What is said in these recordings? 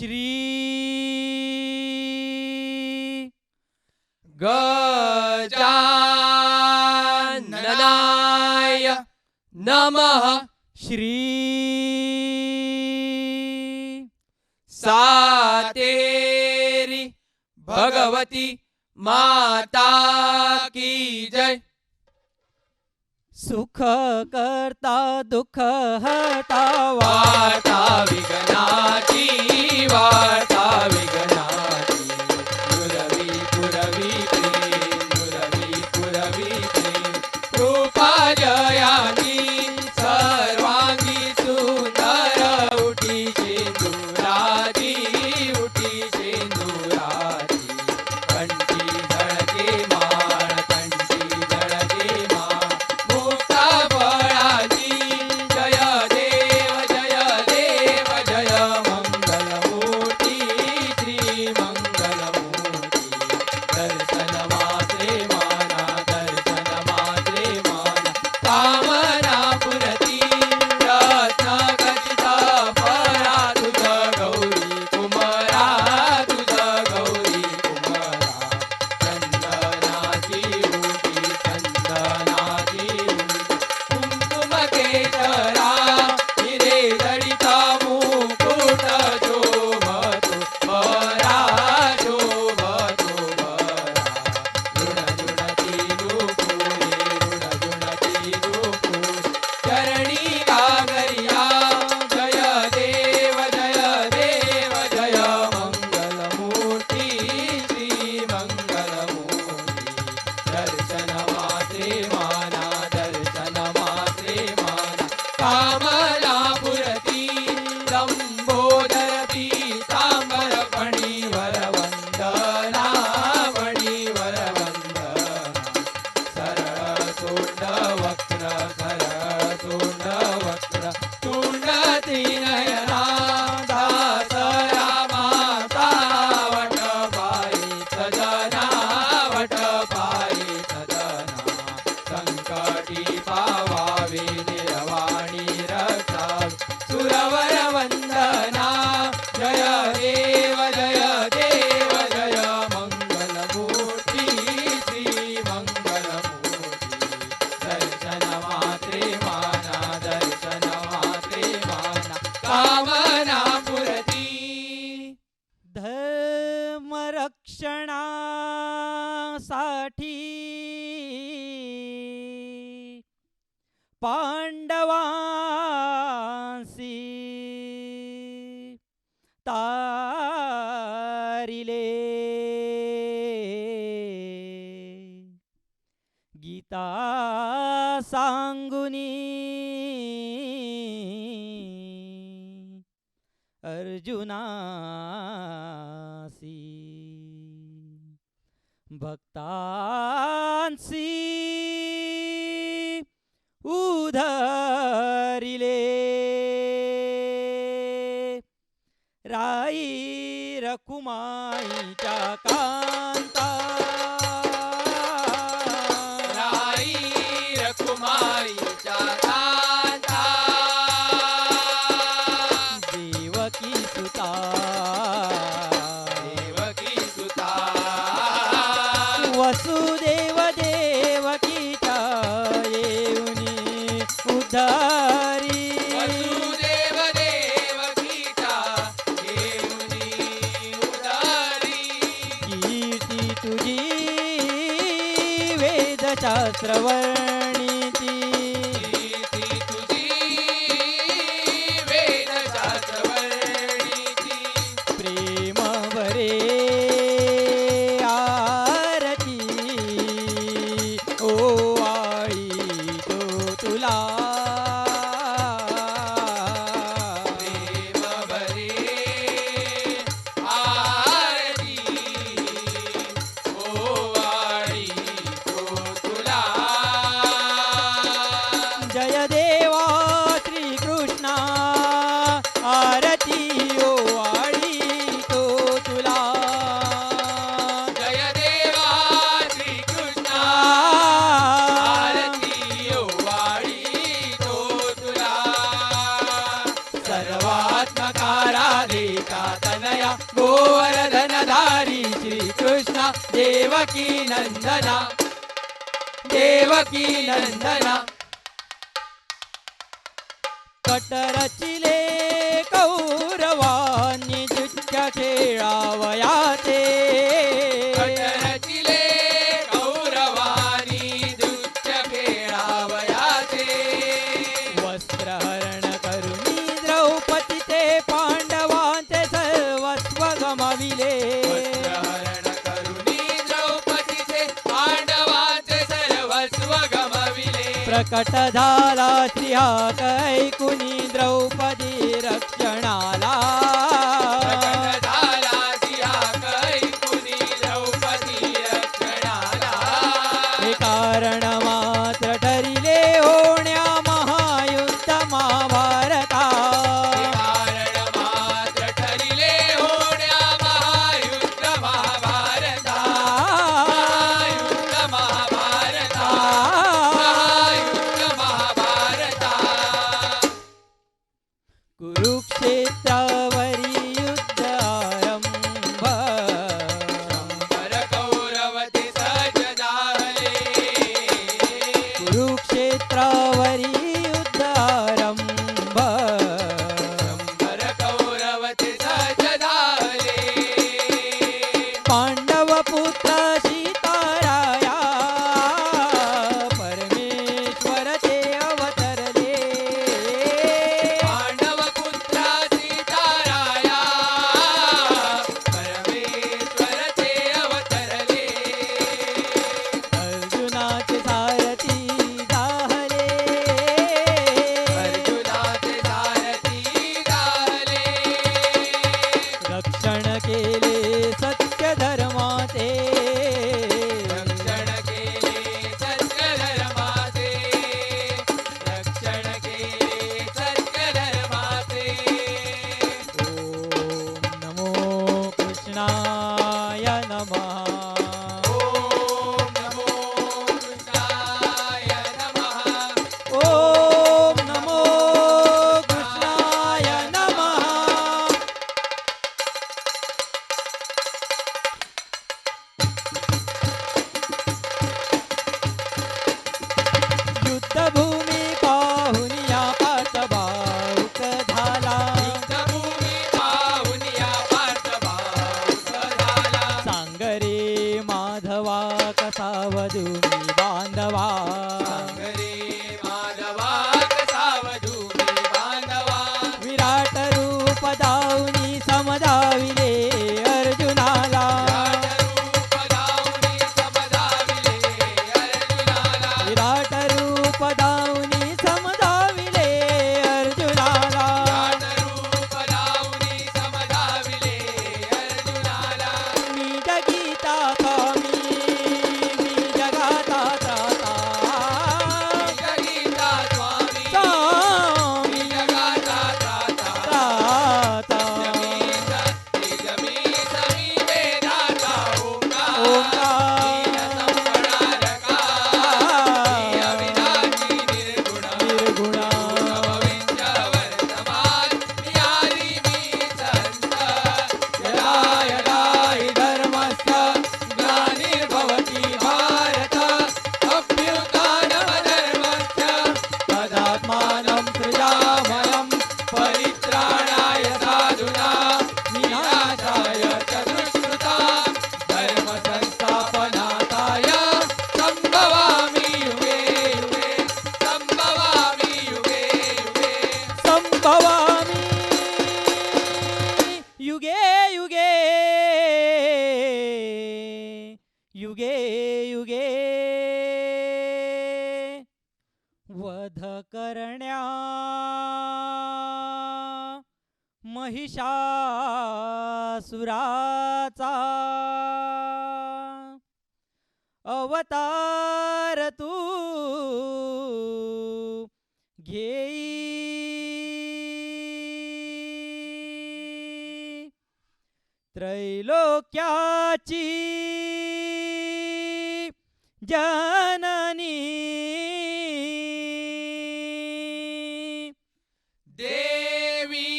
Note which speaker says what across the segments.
Speaker 1: श्री गजाननाय नमः। श्री सातेरी भगवती माता की जय। सुख करता दुःख हरता वार्ता विघ्नाची वार्ता विघ्नाची पुरवी पुरवी प्रेम पुरवी पुरवी प्रेम कृपा जयानी सर्वांगी सुंदर उठी शेंदुराची उठी शेंदुराची कंठी झळके माळ कंठी झळके माळ मुक्ता फळाची जय देव जय देव जय मंगलमूर्ती श्री मंगलमूर्ती दर्शन मात्रे माना दर्शन मात्रे माना कामना पुरती रत्न खचिता फळा तुझ गौरी कुमारा तुझ गौरी कुमारा चंदनाची उटी चंदनाची उटी कुंकुम केशरा हिरे जडिता मुकुट शोभतो बरा शोभतो बरा ऋण ऋणती नुपुरे ऋण ऋणती नुपुरे चरणी गागरिया जय देव जय देव जय मंगलमूर्ती श्री मंगलमूर्ती दर्शन मात्रे माना दर्शन मात्रे माना कामना पुरती लंबोदर पीतांबर फणीवर वंदना फणीवर वंदना सरळ सोंड वक्र सरळ सोंड वक्र तुंड त्रिनयना दासरा माता वट पायी सजना वट पायी सजना संकटी पावावे निर्वाणी रक्षावे सुरवर वंदना जय देव जय देव जय मंगलमूर्ती श्री मंगलमूर्ती दर्शन मात्रे माना दर्शन मात्रे माना कामना पुरती धर्म रक्षणासाठी पांडवांसी तारिले गीता सांगुनी अर्जुनासी भक्तांसी उधरिले राई रकुमाईच्या कांता राई रकुमाईच्या कांता देवकी सुता देवकी सुता वसुदेव देवकीच्या येऊनी उद्धारी वसुदेव देवकीच्या येऊनी उद्धारी कीर्ती तुझी वेदशास्त्र वर्णिती कीर्ती तुझी वेदशास्त्र वर्णिती प्रेम भरे आरती ओ आई तो तुला प्रेम भरे आरती ओ आई तो तुला गोवर्धनधारी श्रीकृष्ण देवकी नंदना देवकी नंदना कट रचिले कौरवांनी जुच्च्या खेळावयाचे
Speaker 2: कट रचिले कौरवानी दुच्च खेळावयाचे
Speaker 1: वस्त्रहरण करुणी द्रौपदीचे पांडवांचे सर्वस्व गमाविले
Speaker 2: वस्त्रहरण करुणी द्रौपदीचे पांडवांचे सर्वस्व गमाविले
Speaker 1: प्रकट झाला स्त्रिया कैकुनी द्रौपदी रक्षणाला
Speaker 2: प्रकट झाला सिया कैकुनी द्रौपदी रक्षणाला
Speaker 1: हे कारण मात्र ठरिले होण्या महायुद्ध महाभारता
Speaker 2: कारण मात्र ठरिले होण्या महायुद्ध महाभारता महायुद्ध महाभारता महायुद्ध महाभारता
Speaker 1: कुरुक्षेत्रावरी युद्ध आरंभ
Speaker 2: शंभर कौरवते सहज जाहले
Speaker 1: कुरुक्षेत्रावरी युद्ध आरंभ
Speaker 2: शंभर कौरवते सहज जाहले
Speaker 1: पांडव पुत्र सीताराया परमेश्वर ते अवतरले
Speaker 2: पांडव पुत्रा सीताराया परमेश्वर ते अवतरले
Speaker 1: अर्जुनाचे सारथी जाहले
Speaker 2: अर्जुनाचे सारथी जाहले
Speaker 1: रक्षण केले सत्य धर्माचे
Speaker 2: रक्षण केले सत्य धर्माचे रक्षण केले सत्य धर्माचे
Speaker 1: ओम नमो कृष्णाय नमः
Speaker 2: ओम नमो कृष्णाय नमः
Speaker 1: ओम नमो कृष्णाय नमः युद्धभूमी पाहुनिया पार्थभाऊक झाला
Speaker 2: युद्धभूमी पाहुनिया पार्थभाऊक झाला
Speaker 1: सांगरे माधवा कसा वधूमी बांधवा
Speaker 2: सांगरे माधवा कसा वधूमी बांधवा
Speaker 1: विराट रूप दाऊनी समजाविले अर्जुनाला
Speaker 2: रूप दाऊनी समजाविले अर्जुनाला
Speaker 1: विराट रूप दाऊनी समजाविले अर्जुनाला
Speaker 2: रूप दाऊनी समजाविले अर्जुनाला
Speaker 1: मी जगीता स्वामी मी जगाता त्राता
Speaker 2: गीता स्वामी
Speaker 1: स्वामी
Speaker 2: जगाचा त्राता
Speaker 1: त्राता
Speaker 2: जमी वेदाचा ओंकार
Speaker 1: ओंकार
Speaker 2: संपणारका अविनाशी निर्गुण
Speaker 1: निर्गुणा
Speaker 2: भविष्य वर्तमान नियाली मी संत
Speaker 1: यदा यदा हि धर्मस्य ग्लानिर्भवति भारत
Speaker 2: अभ्युत्थानमधर्मस्य
Speaker 1: तदात्मानं सृजामयं
Speaker 2: परित्राणाय साधुना विनाशाय च दुष्कृतां धर्मसंस्थापनार्थाय संभवामि युगे युगे संभवामि युगे युगे
Speaker 1: संभवामि युगे युगे युगे युगे वध करण्या महिषासुराचा अवतार तू घेई त्रैलोक्याची जननी
Speaker 2: देवी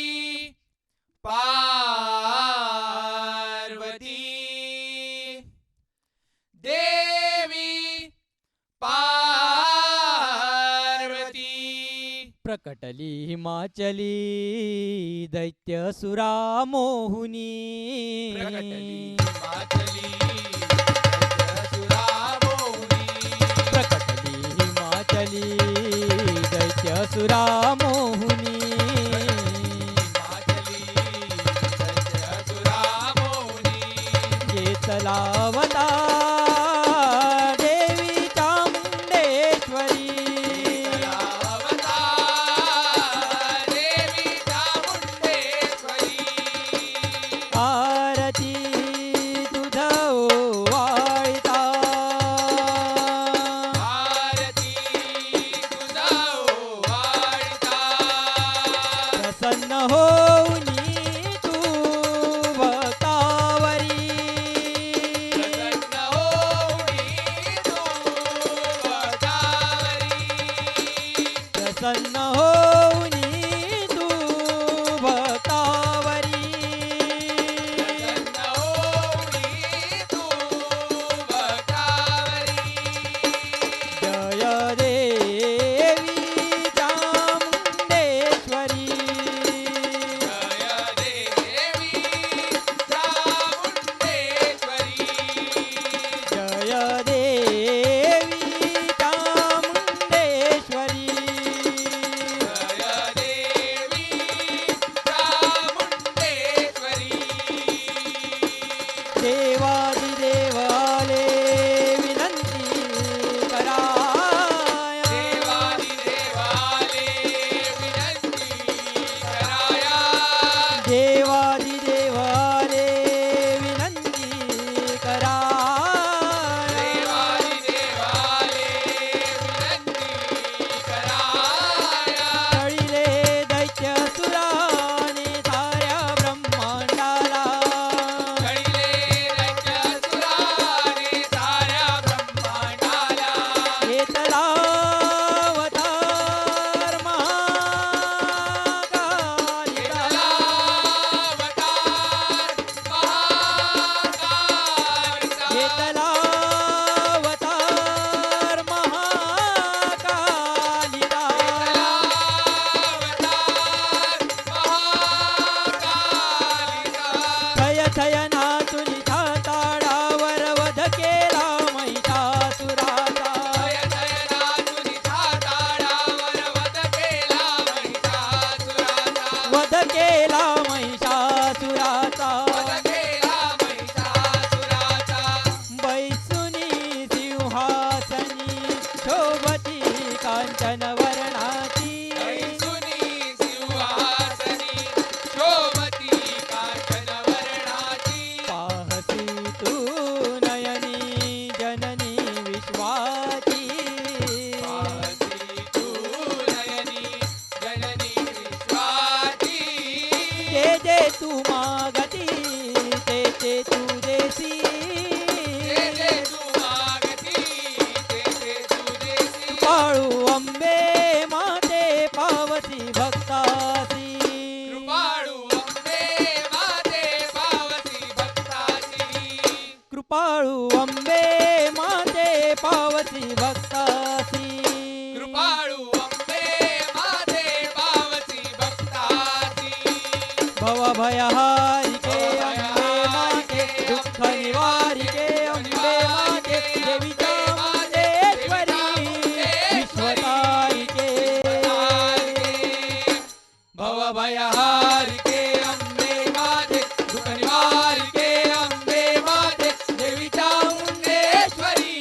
Speaker 2: पार्वती
Speaker 1: प्रकटली हिमाचली दैत्यसुरा मोहुनी
Speaker 2: प्रकटली हिमाचली दैत्यसुरा मोहुनी
Speaker 1: प्रकटली हिमाचली दैत्यसुरा मोहुनी
Speaker 2: हिमाचली दैत्यसुरा मोहुनी
Speaker 1: घेतलावता देवी चामुंडेश्वरी
Speaker 2: अवतार देवी चामुंडेश्वरी
Speaker 1: आरती तुझ ओवाळता
Speaker 2: आरती तुझा ओवाळता
Speaker 1: प्रसन्न होऊनी तू भक्तावरी
Speaker 2: प्रसन्न होऊनी तू भक्तावरी
Speaker 1: प्रसन्न होऊनी तू भक्तावरी
Speaker 2: प्रसन्न होऊनी तू भक्तावरी
Speaker 1: जय देवी चामुंडेश्वरी
Speaker 2: जय देवी चामुंडेश्वरी
Speaker 1: जय देवी चामुंडेश्वरी
Speaker 2: जय देवी चामुंडेश्वरी
Speaker 1: देवादिदेव आले विनंती कराया
Speaker 2: देवादिदेवाले विनंती कराया
Speaker 1: देवादिदेव आले विनंती कराया
Speaker 2: देवादिदेवाले विनंती कराया
Speaker 1: तळिले दैत्यसुराने साऱ्या ब्रह्मांडाला
Speaker 2: कळिले दैत्यसुराने साऱ्या ब्रह्मांडाला
Speaker 1: घेतला अवतार महाकालिका
Speaker 2: घेतला अवतार महाकालिका
Speaker 1: घेतला अवतार महाकालिका थय थय नाचुनी ताडावर वध केला महिषासुराचा वध केला महिषासुराचा बैसुनी सिंहासनी शोभती कांचन वर्णाची पाहसी तू नयनी जननी विश्वाची जे जे तू मागती ते ते तू देसी पाळू अंबे माते पावसी भक्तासी
Speaker 2: कृपाळू अंबे माते पावसी भक्ताची
Speaker 1: कृपाळू अंबे माते पावसी भक्तासी
Speaker 2: कृपाळू अंबे माते पावसी भक्ताची
Speaker 1: भवभयहारिके अंबे माते दुःख निवारिके अंबे माते देवी चामुंडेश्वरी विश्वतारिके
Speaker 2: भवभयहारिके अंबे माते दुःख निवारिके अंबे माते देवी चामुंडेश्वरी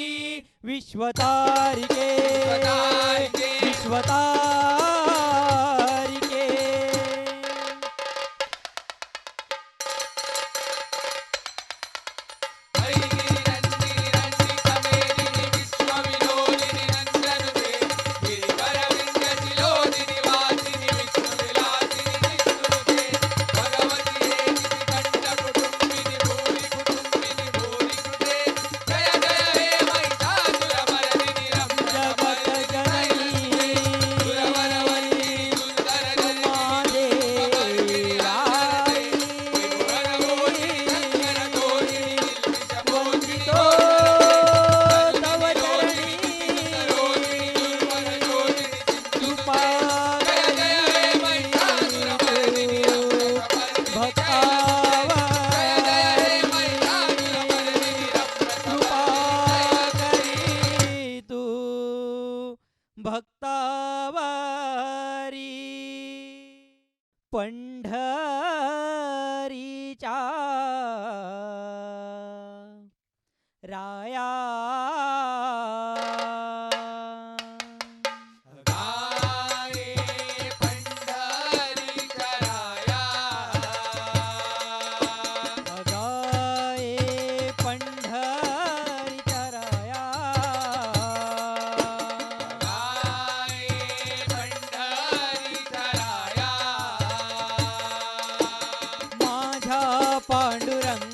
Speaker 1: विश्वतारिके
Speaker 2: विश्वतारिके.
Speaker 1: विश्वतारिके
Speaker 2: हरिगिरि नंदिनि नंदितमेदिनि विश्वविनोदिनि नंदनुते गिरिवरविंध्यतिलोदिनि वासिनि विष्णुविलासिनि विष्णुनुते भगवति हेतिति कंठकुटुंबिनि भूरि कुटुंबिनि भूरि कृते जय जय हे महिषासुरमर्दिनि
Speaker 1: जगत
Speaker 2: रम्यकमर्दिनि
Speaker 1: जननी
Speaker 2: सुरवरवरिनि
Speaker 1: राया
Speaker 2: गाये पंढरीच्या राया
Speaker 1: गाये पंढरीच्या राया
Speaker 2: गाये पंढरीच्या राया
Speaker 1: माझ्या पांडुरंगा